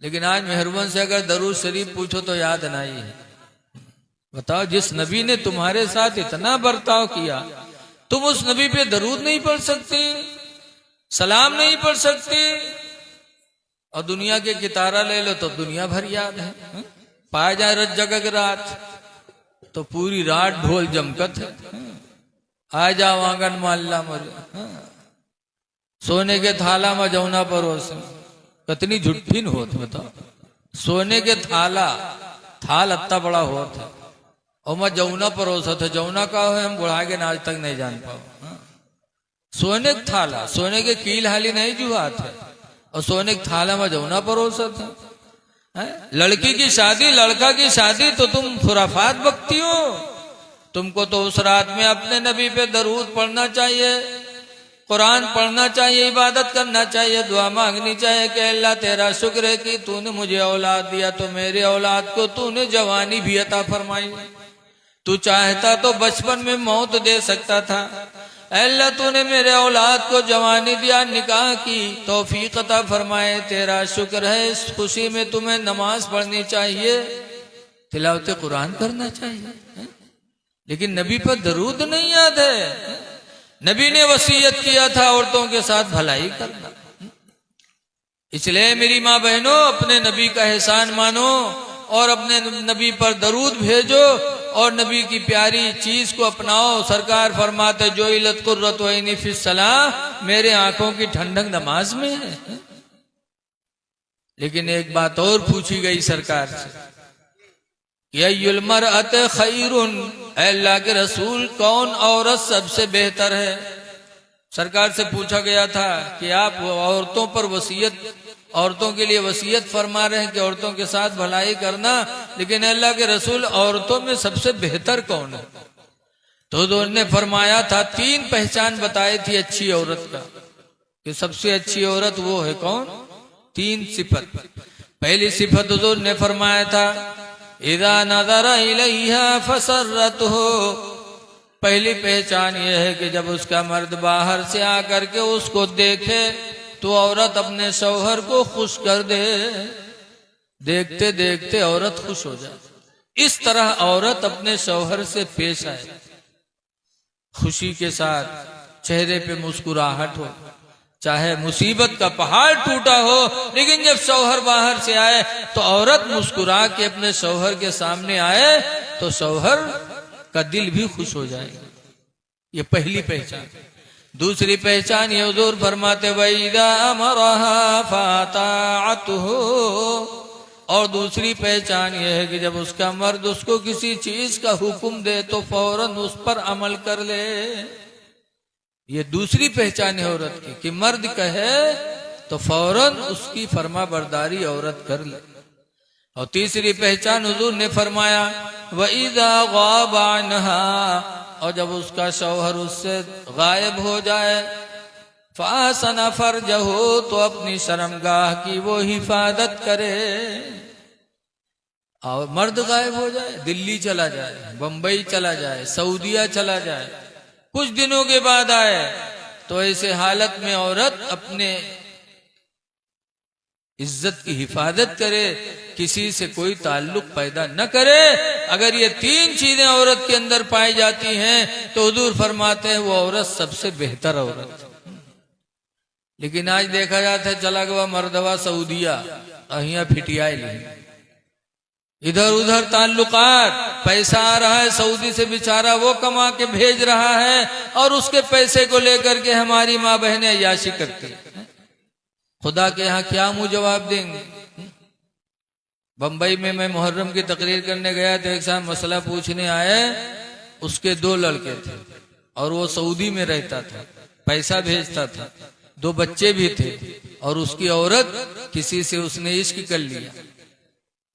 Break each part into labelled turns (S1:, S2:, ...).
S1: लेकिन आज मेहरबान से अगर दरूद शरीफ पूछो तो याद नहीं है। बताओ, जिस नबी ने तुम्हारे साथ इतना बर्ताव किया, तुम उस नबी पे दरूद नहीं पढ़ सकते, सलाम नहीं पढ़ सकते। और दुनिया के कितारा ले लो तो दुनिया भर याद है। पाया जाए रज जगग रात, तो पूरी रात ढोल जमकत है। आ जाओ आंगन माल्ला मरे, सोने के थाला में जौना परोस, कितनी झुट्ठीन होत बताओ। सोने के थाल अत्ता बड़ा होत है और मैं जौना परोसत है। जौना का है हम बुढ़ा के आज तक नहीं जान पाओ। सोने के थाला, सोने के कील हाली नहीं जुआत है, और सोने के थाला में जौना परोसत है। लड़की की शादी, लड़का की शादी तो तुम खुराफात बकती हो। तुमको तो उस रात में अपने नबी पे दरूद पढ़ना चाहिए, कुरान पढ़ना चाहिए, इबादत करना चाहिए, दुआ मांगनी चाहिए कि अल्लाह तेरा शुक्र है कि तूने मुझे औलाद दिया, तो मेरे औलाद को तूने जवानी भी अता फरमाई। तू चाहता तो बचपन में मौत दे सकता था, अल्लाह तूने मेरे औलाद को जवानी दिया, निकाह की तौफीक अता फरमाए, तेरा शुक्र है। इस खुशी में तुम्हें नमाज पढ़नी चाहिए, तिलावत कुरान करना चाहिए, लेकिन नबी पर दरूद नहीं याद है। नबी ने वसीयत किया था औरतों के साथ भलाई करना। इसलिए मेरी माँ बहनों, अपने नबी का एहसान मानो और अपने नबी पर दरूद भेजो और नबी की प्यारी चीज को अपनाओ। सरकार फरमाते जो इलत कुर्रत वैनी फिस सलाह, मेरे आंखों की ठंडक नमाज में है। लेकिन एक बात और पूछी गई सरकार से, यह मरअत खैरुन, अल्लाह के रसूल कौन औरत सबसे बेहतर है। सरकार से पूछा गया था कि आप औरतों पर वसीयत, औरतों के लिए वसीयत फरमा रहे हैं कि औरतों के साथ भलाई करना, लेकिन अल्लाह के रसूल औरतों में सबसे बेहतर कौन है। तो उन्होंने फरमाया था, 3 पहचान बताई थी अच्छी औरत का, कि सबसे अच्छी औरत वो है कौन। 3 सिफत। पहली सिफत हुजूर ने फरमाया था, इदा नज़रा इलैहा फसर्रतहु, पहली पहचान यह है कि जब उसका मर्द बाहर से आकर के उसको देखे तो औरत अपने शौहर को खुश कर दे। देखते देखते औरत खुश हो जाए। इस तरह औरत अपने शौहर से पेश आए, खुशी के साथ, चेहरे पे मुस्कुराहट हो, चाहे मुसीबत का पहाड़ टूटा हो, लेकिन जब शौहर बाहर से आए तो औरत मुस्कुरा के अपने शौहर के सामने आए तो शौहर का दिल भी खुश हो जाएगा। ये पहली पहचान। दूसरी पहचान ये हुजूर फरमाते, वैदा अमरहा फाताअतहु, और दूसरी पहचान यह है कि जब उसका मर्द उसको किसी चीज का हुक्म दे तो फौरन उस पर अमल कर ले। ये दूसरी पहचान है औरत की, कि मर्द कहे तो फौरन उसकी फरमा बरदारी औरत कर ले। और तीसरी पहचान हुजूर ने फरमाया, वइज़ा गाबा अन्हा, और जब उसका शौहर उससे गायब हो जाए, फासना फरजहु, तो अपनी शर्मगाह की वो हिफाजत करे। और मर्द गायब हो जाए, दिल्ली चला जाए, बंबई चला जाए, सऊदीया चला जाए, कुछ दिनों के बाद आए, तो ऐसे हालत में औरत अपने इज्जत की हिफाजत करे, किसी से कोई ताल्लुक पैदा न करे। अगर ये 3 चीजें औरत के अंदर पाई जाती हैं तो हुजूर फरमाते हैं वो औरत सबसे बेहतर औरत। लेकिन आज देखा जाता है, चला गया मर्दवा सऊदीया, अहिया फिटियाई, इधर उधर ताल्लुकात, पैसा आ रहा है सऊदी से, बेचारा वो कमा के भेज रहा है और उसके पैसे को लेकर के हमारी माँ बहनें अय्याशी करती हैं। खुदा के यहाँ क्या मुंह जवाब देंगे। बंबई में मैं मुहर्रम की तकरीर करने गया तो एक साहब मसला पूछने आए, उसके 2 लड़के थे और वो सऊदी में रहता था, पैसा भेजता था, 2 बच्चे भी थे, और उसकी औरत किसी से उसने इश्क कर लिया,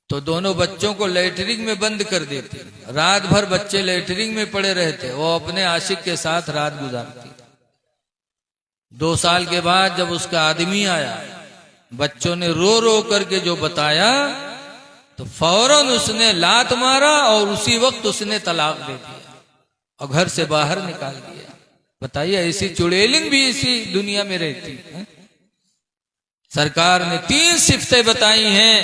S1: तो दोनों बच्चों को लैट्रिन में बंद कर देते। रात भर बच्चे लैट्रिन में पड़े रहते, वो अपने आशिक के साथ रात गुजारती। 2 साल के बाद जब उसका आदमी आया, बच्चों ने रो रो करके जो बताया, तो फौरन उसने लात मारा और उसी वक्त उसने तलाक दे दिया और घर से बाहर निकाल दिया। बताइए, ऐसी चुड़ैलिन भी इसी दुनिया में रहती है। सरकार ने 3 सिफतें बताई हैं।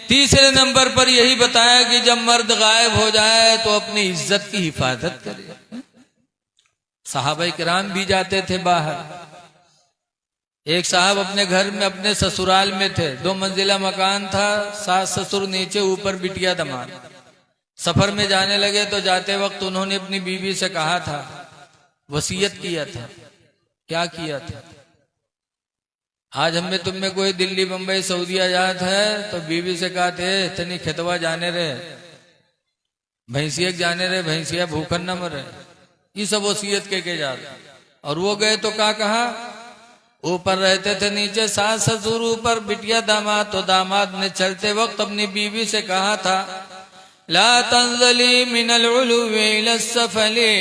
S1: तीसरे नंबर पर यही बताया कि जब मर्द गायब हो जाए तो अपनी इज्जत की हिफाजत करे। सहाबा किराम भी जाते थे बाहर। एक साहब अपने घर में अपने ससुराल में थे, 2 मंजिला मकान था, सास ससुर नीचे, ऊपर बिटिया दमाद। सफर में जाने लगे तो जाते वक्त उन्होंने अपनी बीवी से कहा था, वसीयत किया था। क्या किया था? आज हमें तुम में कोई दिल्ली बंबई सऊदी आजाद है तो बीवी से कहा थे तनी खेतवा जाने रहे, भैंसिया जाने रहे, भैंसिया भूखन न मरे, ये सब वसीयत के जा रहे। और वो गए तो क्या कहा? ऊपर रहते थे नीचे सास ससुर, ऊपर बिटिया दामाद। तो दामाद ने चलते वक्त अपनी बीवी से कहा था, ला तंजली मिनल उलुवी इला सफली,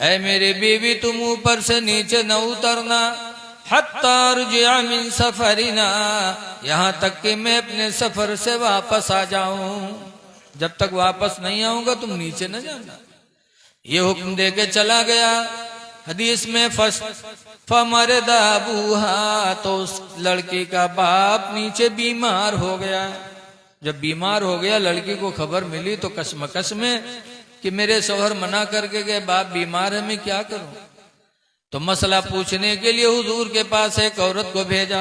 S1: ऐ मेरी बीवी तुम ऊपर से नीचे न उतरना, हत्ता रुजिया मिन सफरिना, यहाँ तक कि मैं अपने सफर से वापस आ जाऊं। जब तक वापस नहीं आऊंगा तुम नीचे न जाना। ये हुक्म देके चला गया। हदीस में फमरदा अबूहा, तो उस लड़की का बाप नीचे बीमार हो गया। जब बीमार हो गया, लड़की को खबर मिली तो कशमकश में कि मेरे शौहर मना करके गए, बाप बीमार है, मैं क्या करूं? तो मसला पूछने के लिए हुजूर के पास एक औरत को भेजा।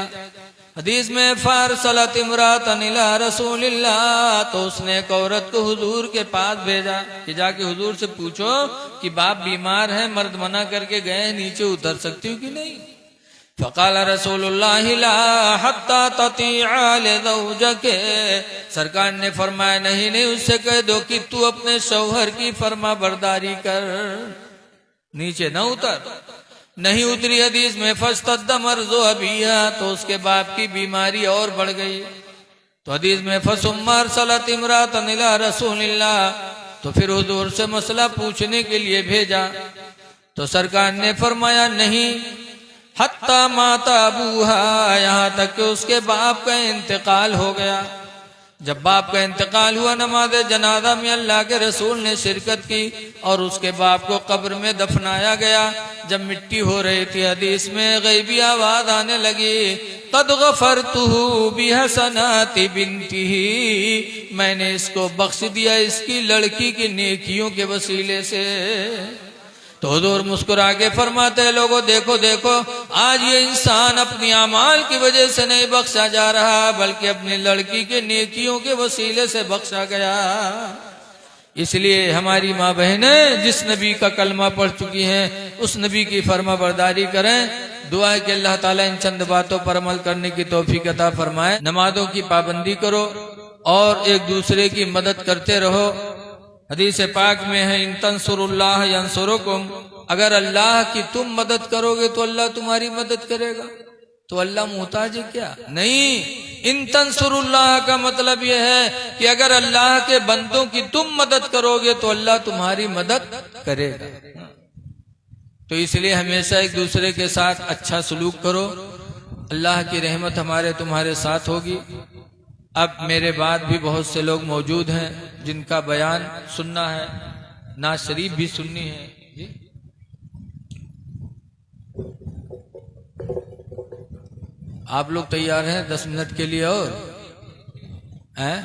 S1: हदीस में फारसलत इमरातन इला रसूलिल्लाह, तो उसने एक औरत को हुजूर के पास भेजा कि जाके हुजूर से पूछो कि बाप बीमार है, मर्द मना करके गए, नीचे उतर सकती हूँ कि नहीं? फकाल रसूलुल्लाह ला हत्ता ततीआ लिज़ौजके, सरकार ने फरमाया नहीं नहीं, उससे कह दो कि तू अपने शौहर की फरमा बरदारी कर, नीचे न उतर। नहीं उतरी। हदीस में फस्तद्द मर्ज़ो अबिया, तो उसके बाप की बीमारी और बढ़ गई। तो हदीस में फसुम्मा अरसलत इमरातन इला रसूलिल्लाह, तो फिर हुजूर से मसला पूछने के लिए भेजा। तो सरकार ने फरमाया नहीं, हत्ता माता अबूहा, यहाँ तक कि उसके बाप का इंतकाल हो गया। जब बाप का इंतकाल हुआ, नमाज जनाजा में अल्लाह के रसूल ने शिरकत की और उसके बाप को कब्र में दफनाया गया। जब मिट्टी हो रही थी, हदीस में गैबी आवाज आने लगी, कद गफरतुहु बिहसनाति बिन्तिही, मैंने इसको बख्श दिया इसकी लड़की की नेकियों के वसीले से। तो हुजूर मुस्कुरा के फरमाते हैं, लोगों देखो देखो, आज ये इंसान अपनी अमाल की वजह से नहीं बख्शा जा रहा, बल्कि अपनी लड़की के नेकियों के वसीले से बख्शा गया। इसलिए हमारी माँ बहनें जिस नबी का कलमा पढ़ चुकी हैं, उस नबी की फरमा बरदारी करें। दुआ है कि अल्लाह ताला इन चंद बातों पर अमल करने की तौफीक अता फरमाए। नमाजों की पाबंदी करो और एक दूसरे की मदद करते रहो। हदीस पाक में है, इन तंसुरुल्लाह यंसुरुकुम, अगर अल्लाह की तुम मदद करोगे तो अल्लाह तुम्हारी मदद करेगा। तो अल्लाह मुहताज है क्या? नहीं, इन तंसुरुल्लाह का मतलब यह है कि अगर अल्लाह के बंदों की तुम मदद करोगे तो अल्लाह तुम्हारी मदद करेगा। तो इसलिए हमेशा एक दूसरे के साथ अच्छा सलूक करो, अल्लाह की रहमत हमारे तुम्हारे साथ होगी। अब मेरे बाद भी बहुत से लोग मौजूद हैं जिनका बयान सुनना है, नाज शरीफ भी सुननी है। जी आप लोग तैयार हैं 10 मिनट के लिए? और हैं?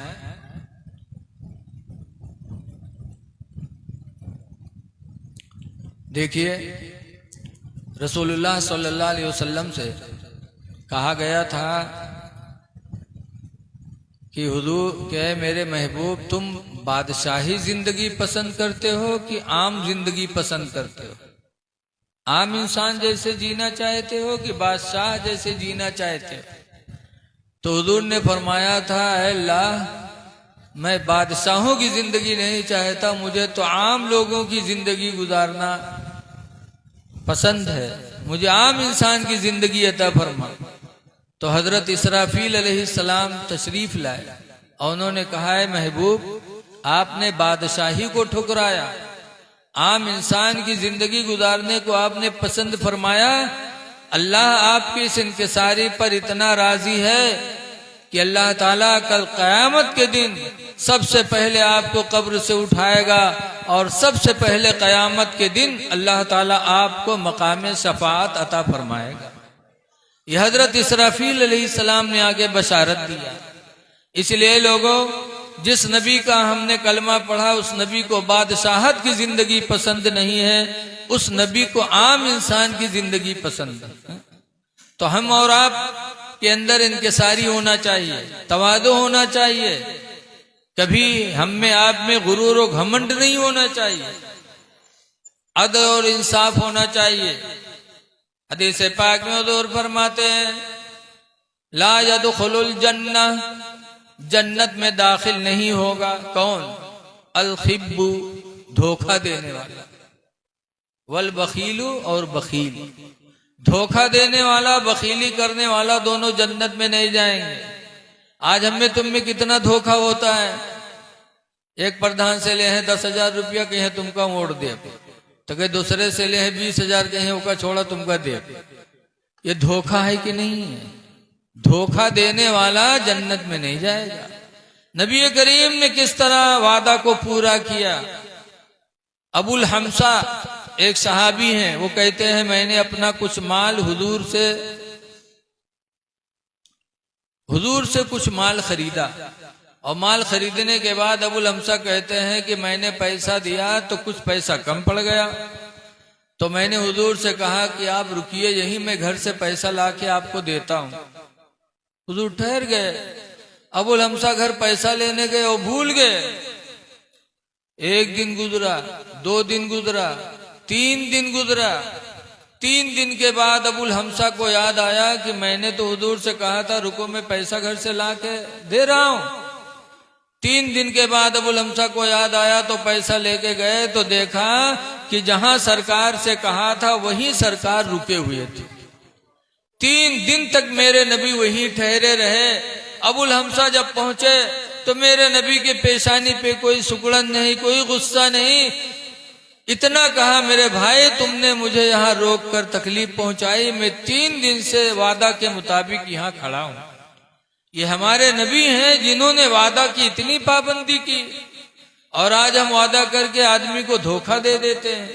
S1: देखिए, रसूलुल्लाह सल्लल्लाहु अलैहि वसल्लम से कहा गया था कि हुजूर के मेरे महबूब, तुम बादशाही जिंदगी पसंद करते हो कि आम जिंदगी पसंद करते हो? आम इंसान जैसे जीना चाहते हो कि बादशाह जैसे जीना चाहते हो? तो हुजूर ने फरमाया था, अल्लाह, मैं बादशाहों की जिंदगी नहीं चाहता, मुझे तो आम लोगों की जिंदगी गुजारना पसंद है, मुझे आम इंसान की जिंदगी अता फरमा। तो हजरत इसराफील अलैहिस्सलाम तशरीफ लाए और उन्होंने कहा, है महबूब, आपने बादशाही को ठुकराया, आम इंसान की जिंदगी गुजारने को आपने पसंद फरमाया। अल्लाह आपकी इस इंकिसारी पर इतना राजी है कि अल्लाह ताला कल क़यामत के दिन सबसे पहले आपको कब्र से उठाएगा और सबसे पहले क़यामत के दिन अल्लाह ताला आपको मकाम शफाअत अता फरमाएगा। ये हजरत इसराफील अलैहिस्सलाम ने आगे बशारत दिया। इसलिए लोगों, जिस नबी का हमने कलमा पढ़ा उस नबी को बादशाहत की जिंदगी पसंद नहीं है, उस नबी को आम इंसान की जिंदगी पसंद है। तो हम और आप के अंदर इनकिसारी होना चाहिए, तवादु होना चाहिए, कभी हम में आप में गुरूर और घमंड नहीं होना चाहिए, अदल और इंसाफ होना चाहिए। हदीस पाक में हुजूर फरमाते हैं, ला यदखुलुल जन्नह, जन्नत में दाखिल नहीं होगा कौन? अल खिब्बु, धोखा देने वाला, वल बखीलु, और बखील। धोखा देने वाला, बखीली करने वाला दोनों जन्नत में नहीं जाएंगे। आज हम में तुम में कितना धोखा होता है। एक प्रधान से ले हैं 10,000 रुपया, कहे तुमका मोड़ दे, तो कहे दूसरे से ले हैं 20,000, कहे उसका छोड़ा तुमका दे। ये धोखा है कि नहीं है? धोखा देने वाला जन्नत में नहीं जाएगा। नबी करीम ने किस तरह वादा को पूरा किया। अबुल हमसा एक सहाबी हैं, वो कहते हैं मैंने अपना कुछ माल हुजूर से कुछ माल खरीदा, और माल खरीदने के बाद अबुल हमसा कहते हैं कि मैंने पैसा दिया तो कुछ पैसा कम पड़ गया, तो मैंने हुजूर से कहा कि आप रुकिए यहीं, मैं घर से पैसा लाके आपको देता हूं। हुजूर ठहर गए। अबुल हमसा घर पैसा लेने गए और भूल गए। एक दिन गुजरा, 2 दिन गुजरा, 3 दिन गुजरा। 3 दिन के बाद अबुल हमसा को याद आया कि मैंने तो हुजूर से कहा था रुको मैं पैसा घर से लाके दे रहा हूं। 3 दिन के बाद अबुल हमसा को याद आया तो पैसा लेके गए, तो देखा कि जहां सरकार से कहा था वहीं सरकार रुके हुए थे। 3 दिन तक मेरे नबी वहीं ठहरे रहे। अबुल हमसा जब पहुंचे तो मेरे नबी के पेशानी पे कोई सुकड़न नहीं, कोई गुस्सा नहीं। इतना कहा मेरे भाई तुमने मुझे यहाँ रोक कर तकलीफ पहुंचाई, मैं 3 दिन से वादा के मुताबिक यहाँ खड़ा हूं। ये हमारे नबी हैं जिन्होंने वादा की इतनी पाबंदी की, और आज हम वादा करके आदमी को धोखा दे देते हैं।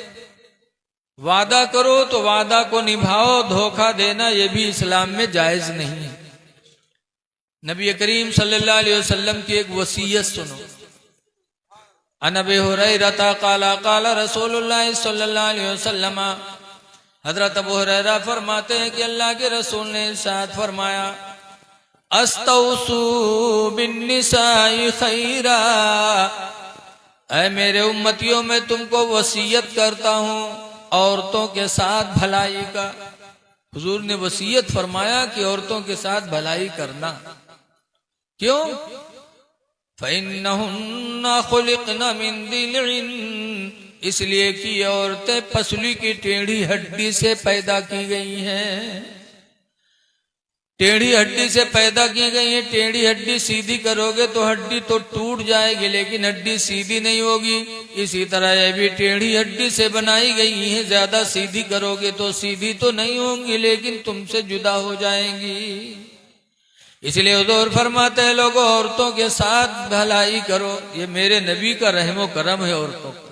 S1: वादा करो तो वादा को निभाओ, धोखा देना ये भी इस्लाम में जायज नहीं है। नबी करीम सल्लल्लाहु अलैहि वसल्लम की एक वसीयत सुनो। अन अबी हुरैरा क़ाला क़ाला रसूलुल्लाह सल्लल्लाहु अलैहि वसल्लम, हजरत अबू हुरैरा फरमाते हैं कि अल्लाह के रसूल ने इरशाद फरमाया, अस्तौसु बिन्निसाई खैरा, ऐ मेरे उम्मतियों में तुमको वसीयत करता हूं औरतों के साथ भलाई का। हुजूर ने वसीयत फरमाया कि औरतों के साथ भलाई करना। क्यों? फ़इन्नहुन्ना खुलिक़ना मिन दिल्इन, इसलिए कि औरतें पसली की टेढ़ी हड्डी से पैदा की गई हैं। टेढ़ी हड्डी से पैदा की गई है। टेढ़ी हड्डी सीधी करोगे तो हड्डी तो टूट जाएगी, लेकिन हड्डी सीधी नहीं होगी। इसी तरह ये भी टेढ़ी हड्डी से बनाई गई है। ज्यादा सीधी करोगे तो सीधी तो नहीं होंगी, लेकिन तुमसे जुदा हो जाएंगी। इसलिए हुजूर फरमाते हैं लोगों औरतों के साथ भलाई करो। ये मेरे नबी का रहमो करम है औरतों को।